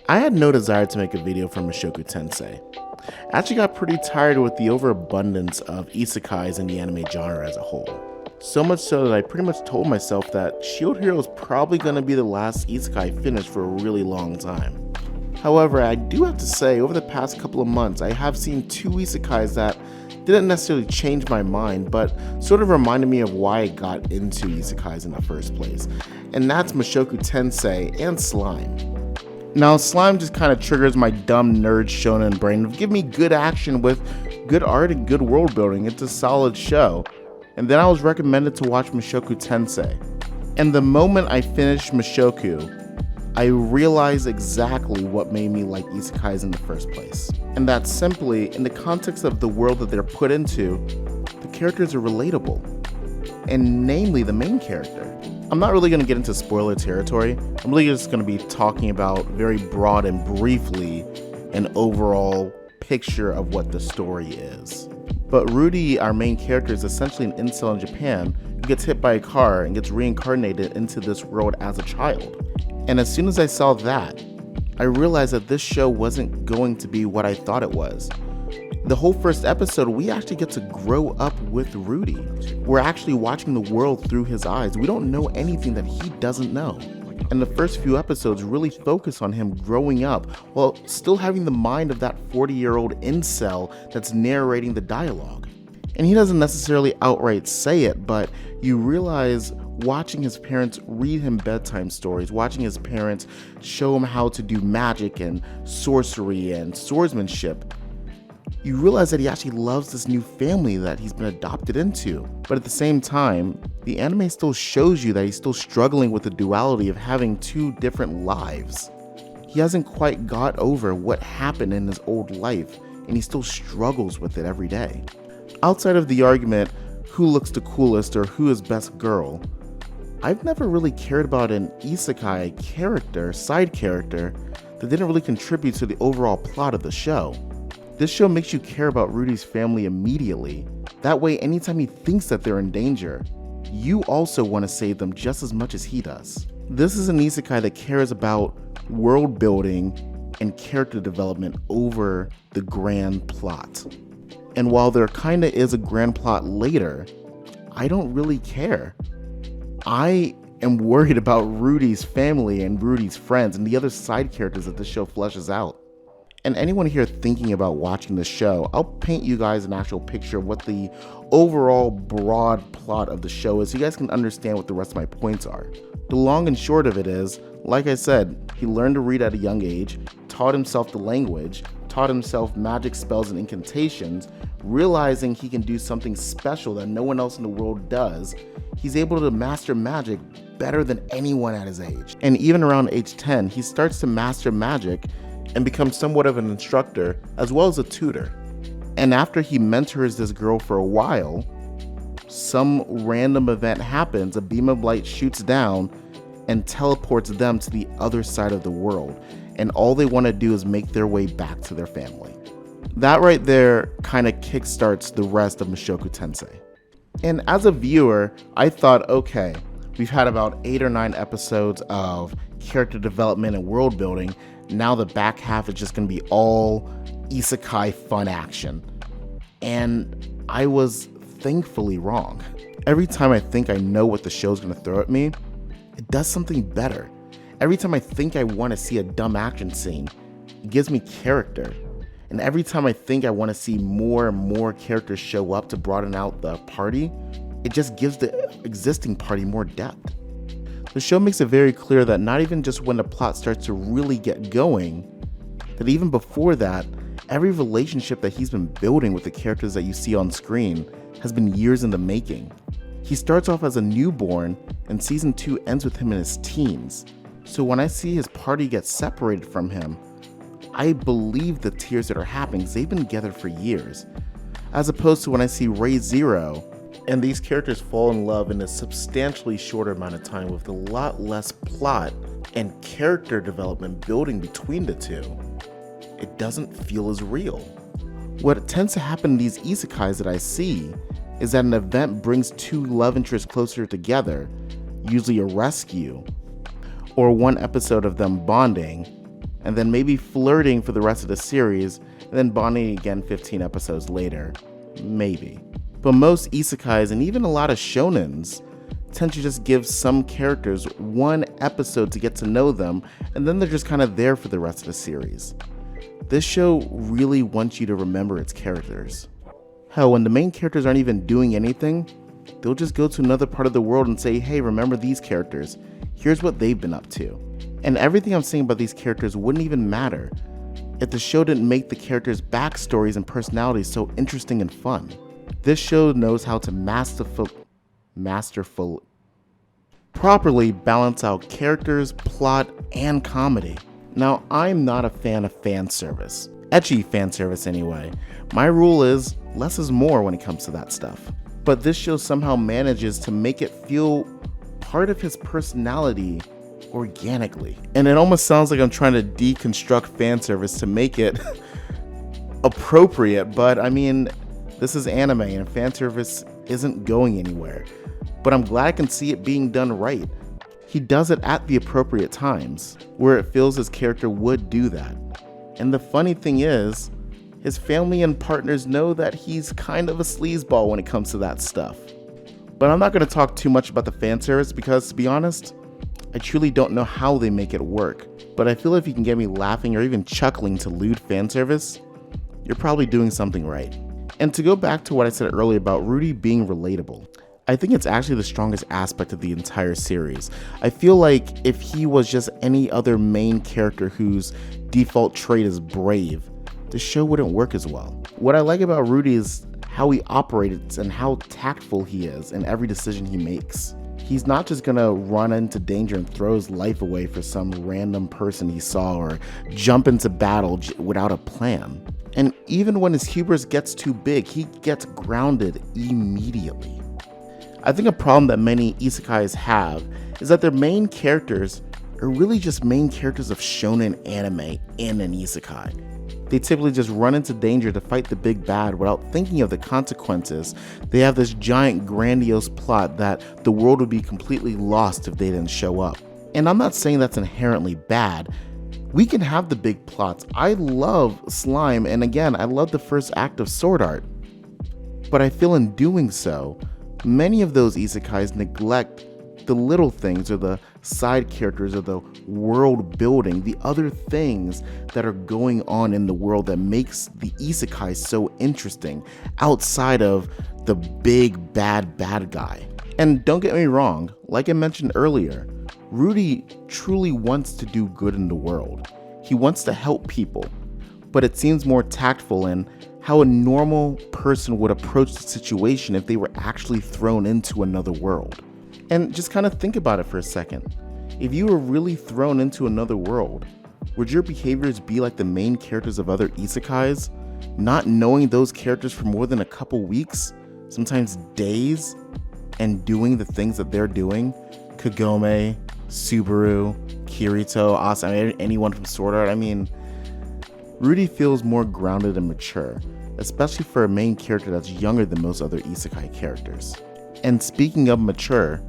I had no desire to make a video for Mushoku Tensei. I actually got pretty tired with the overabundance of isekais in the anime genre as a whole. So much so that I pretty much told myself that Shield Hero is probably going to be the last isekai finished for a really long time. However, I do have to say, over the past couple of months, I have seen two isekais that didn't necessarily change my mind, but sort of reminded me of why I got into isekais in the first place. And that's Mushoku Tensei and Slime. Now, Slime just kind of triggers my dumb nerd shonen brain of give me good action with good art and good world building. It's a solid show. And then I was recommended to watch Mushoku Tensei. And the moment I finished Mushoku, I realized exactly what made me like isekais in the first place. And that's simply, in the context of the world that they're put into, the characters are relatable. And namely, the main character. I'm not really going to get into spoiler territory. I'm really just going to be talking about very broad and briefly an overall picture of what the story is. But Rudy, our main character, is essentially an incel in Japan who gets hit by a car and gets reincarnated into this world as a child. And as soon as I saw that, I realized that this show wasn't going to be what I thought it was. The whole first episode, we actually get to grow up with Rudy. We're actually watching the world through his eyes. We don't know anything that he doesn't know. And the first few episodes really focus on him growing up while still having the mind of that 40-year-old incel that's narrating the dialogue. And he doesn't necessarily outright say it, but you realize watching his parents read him bedtime stories, watching his parents show him how to do magic and sorcery and swordsmanship, you realize that he actually loves this new family that he's been adopted into. But at the same time, the anime still shows you that he's still struggling with the duality of having two different lives. He hasn't quite got over what happened in his old life, and he still struggles with it every day. Outside of the argument, who looks the coolest or who is best girl, I've never really cared about an isekai character, side character, that didn't really contribute to the overall plot of the show. This show makes you care about Rudy's family immediately. That way, anytime he thinks that they're in danger, you also want to save them just as much as he does. This is an isekai that cares about world building and character development over the grand plot. And while there kinda is a grand plot later, I don't really care. I am worried about Rudy's family and Rudy's friends and the other side characters that this show fleshes out. And anyone here thinking about watching this show, I'll paint you guys an actual picture of what the overall broad plot of the show is so you guys can understand what the rest of my points are. The long and short of it is, like I said, he learned to read at a young age, taught himself the language, taught himself magic spells and incantations, realizing he can do something special that no one else in the world does. He's able to master magic better than anyone at his age. And even around age 10, he starts to master magic and becomes somewhat of an instructor as well as a tutor. And after he mentors this girl for a while, some random event happens, a beam of light shoots down and teleports them to the other side of the world. And all they want to do is make their way back to their family. That right there kind of kickstarts the rest of Mushoku Tensei. And as a viewer, I thought, okay, we've had about 8 or 9 episodes of character development and world building. Now the back half is just going to be all isekai fun action. And I was thankfully wrong. Every time I think I know what the show's going to throw at me, it does something better. Every time I think I want to see a dumb action scene, it gives me character. And every time I think I want to see more and more characters show up to broaden out the party, it just gives the existing party more depth. The show makes it very clear that not even just when the plot starts to really get going, that even before that, every relationship that he's been building with the characters that you see on screen has been years in the making. He starts off as a newborn, and season 2 ends with him in his teens. So when I see his party get separated from him, I believe the tears that are happening because they've been together for years. As opposed to when I see Ray Zero, and these characters fall in love in a substantially shorter amount of time with a lot less plot and character development building between the two, it doesn't feel as real. What tends to happen in these isekais that I see is that an event brings two love interests closer together, usually a rescue, or one episode of them bonding, and then maybe flirting for the rest of the series, and then bonding again 15 episodes later. Maybe. But most isekais and even a lot of shonens tend to just give some characters one episode to get to know them, and then they're just kind of there for the rest of the series. This show really wants you to remember its characters. Hell, when the main characters aren't even doing anything, they'll just go to another part of the world and say, hey, remember these characters. Here's what they've been up to. And everything I'm saying about these characters wouldn't even matter if the show didn't make the characters' backstories and personalities so interesting and fun. This show knows how to properly balance out characters, plot, and comedy. Now, I'm not a fan of fan service. Ecchi fan service anyway. My rule is less is more when it comes to that stuff. But this show somehow manages to make it feel part of his personality organically. And it almost sounds like I'm trying to deconstruct fan service to make it appropriate, but I mean, this is anime and fan service isn't going anywhere. But I'm glad I can see it being done right. He does it at the appropriate times, where it feels his character would do that. And the funny thing is, his family and partners know that he's kind of a sleazeball when it comes to that stuff. But I'm not going to talk too much about the fan service because, to be honest, I truly don't know how they make it work. But I feel if you can get me laughing or even chuckling to lewd fan service, you're probably doing something right. And to go back to what I said earlier about Rudy being relatable, I think it's actually the strongest aspect of the entire series. I feel like if he was just any other main character whose default trait is brave, the show wouldn't work as well. What I like about Rudy is how he operates and how tactful he is in every decision he makes. He's not just gonna run into danger and throw his life away for some random person he saw or jump into battle without a plan. And even when his hubris gets too big, he gets grounded immediately. I think a problem that many isekais have is that their main characters are really just main characters of shonen anime in an isekai. They typically just run into danger to fight the big bad without thinking of the consequences. They have this giant grandiose plot that the world would be completely lost if they didn't show up. And I'm not saying that's inherently bad. We can have the big plots. I love Slime, and again, I love the first act of Sword Art. But I feel in doing so, many of those isekais neglect the little things or the side characters or the world building, the other things that are going on in the world that makes the isekai so interesting outside of the big bad guy. And don't get me wrong, like I mentioned earlier, Rudy truly wants to do good in the world. He wants to help people, but it seems more tactful in how a normal person would approach the situation if they were actually thrown into another world. And just kind of think about it for a second. If you were really thrown into another world, would your behaviors be like the main characters of other isekais? Not knowing those characters for more than a couple weeks, sometimes days, and doing the things that they're doing? Kagome, Subaru, Kirito, Asa, anyone from Sword Art. I mean, Rudy feels more grounded and mature, especially for a main character that's younger than most other isekai characters. And speaking of mature,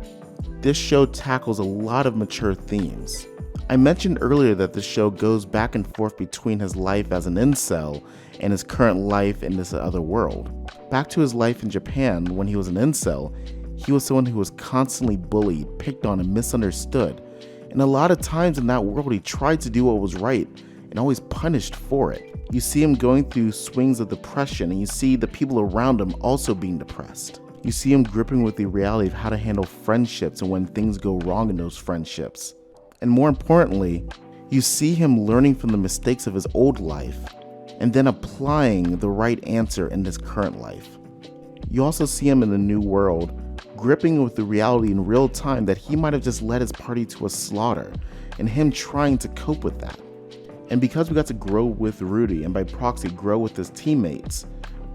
this show tackles a lot of mature themes. I mentioned earlier that the show goes back and forth between his life as an incel and his current life in this other world. Back to his life in Japan when he was an incel, he was someone who was constantly bullied, picked on, and misunderstood. And a lot of times in that world, he tried to do what was right and always punished for it. You see him going through swings of depression, and you see the people around him also being depressed. You see him gripping with the reality of how to handle friendships and when things go wrong in those friendships. And more importantly, you see him learning from the mistakes of his old life and then applying the right answer in his current life. You also see him in the new world, gripping with the reality in real time that he might have just led his party to a slaughter, and him trying to cope with that. And because we got to grow with Rudy and by proxy grow with his teammates,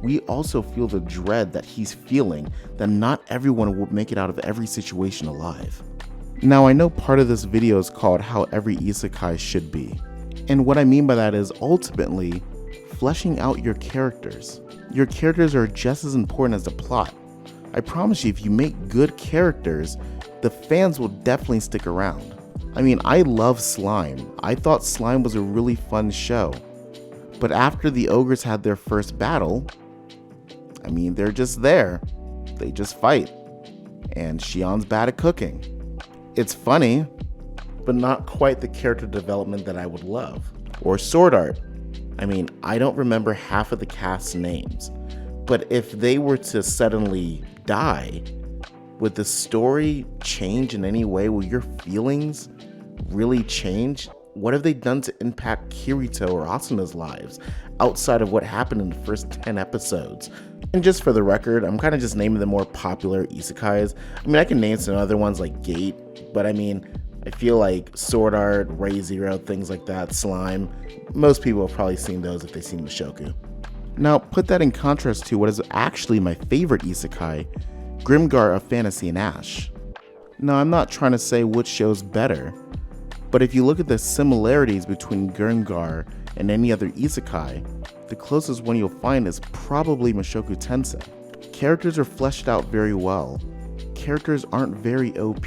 we also feel the dread that he's feeling that not everyone will make it out of every situation alive. Now, I know part of this video is called How Every Isekai Should Be. And what I mean by that is ultimately fleshing out your characters. Your characters are just as important as the plot. I promise you, if you make good characters, the fans will definitely stick around. I mean, I love Slime. I thought Slime was a really fun show. But after the ogres had their first battle, I mean, they're just there. They just fight. And Shion's bad at cooking. It's funny, but not quite the character development that I would love. Or Sword Art. I mean, I don't remember half of the cast's names. But if they were to suddenly die, would the story change in any way? Will your feelings really change? What have they done to impact Kirito or Asuna's lives outside of what happened in the first 10 episodes? And just for the record, I'm kind of just naming the more popular isekais. I mean, I can name some other ones like Gate, but I mean, I feel like Sword Art, Ray Zero, things like that, Slime, most people have probably seen those if they've seen Mushoku. Now, put that in contrast to what is actually my favorite isekai, Grimgar of Fantasy and Ash. Now, I'm not trying to say which show's better, but if you look at the similarities between Grimgar and any other isekai, the closest one you'll find is probably Mushoku Tensei. Characters are fleshed out very well. Characters aren't very OP.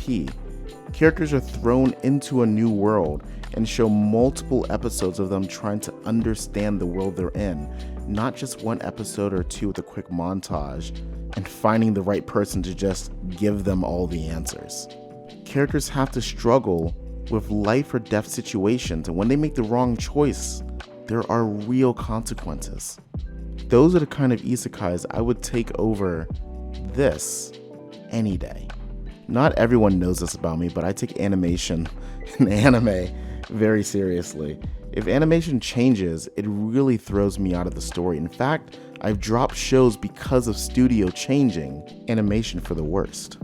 Characters are thrown into a new world and show multiple episodes of them trying to understand the world they're in, not just one episode or two with a quick montage and finding the right person to just give them all the answers. Characters have to struggle with life or death situations, and when they make the wrong choice, there are real consequences. Those are the kind of isekais I would take over this any day. Not everyone knows this about me, but I take animation and anime very seriously. If animation changes, it really throws me out of the story. In fact, I've dropped shows because of studio changing animation for the worst.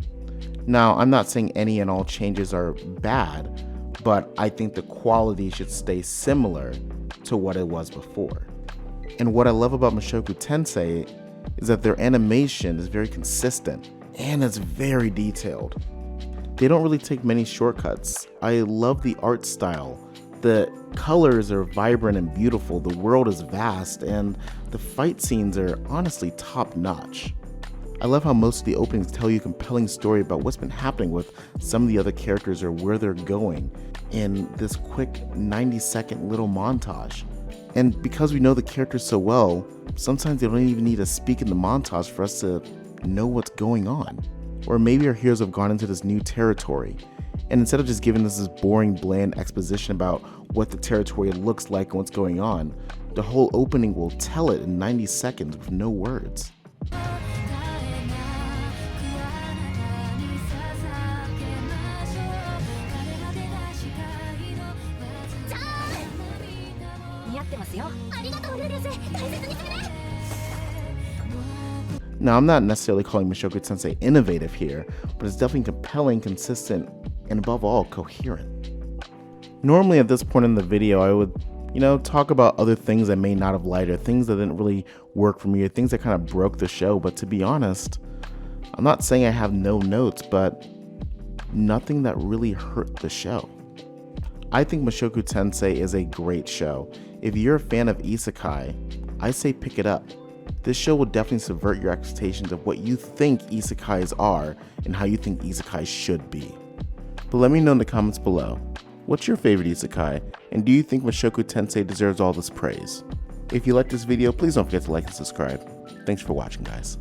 Now, I'm not saying any and all changes are bad, but I think the quality should stay similar to what it was before. And what I love about Mushoku Tensei is that their animation is very consistent and it's very detailed. They don't really take many shortcuts. I love the art style. The colors are vibrant and beautiful, the world is vast, and the fight scenes are honestly top notch. I love how most of the openings tell you a compelling story about what's been happening with some of the other characters or where they're going in this quick 90-second little montage. And because we know the characters so well, sometimes they don't even need to speak in the montage for us to know what's going on. Or maybe our heroes have gone into this new territory, and instead of just giving us this boring, bland exposition about what the territory looks like and what's going on, the whole opening will tell it in 90 seconds with no words. Now, I'm not necessarily calling Mushoku Tensei innovative here, but it's definitely compelling, consistent, and above all, coherent. Normally at this point in the video, I would, talk about other things I may not have liked, or things that didn't really work for me, or things that kind of broke the show, but to be honest, I'm not saying I have no notes, but nothing that really hurt the show. I think Mushoku Tensei is a great show. If you're a fan of isekai, I say pick it up. This show will definitely subvert your expectations of what you think isekais are and how you think isekais should be. But let me know in the comments below, what's your favorite isekai, and do you think Mushoku Tensei deserves all this praise? If you liked this video, please don't forget to like and subscribe. Thanks for watching, guys.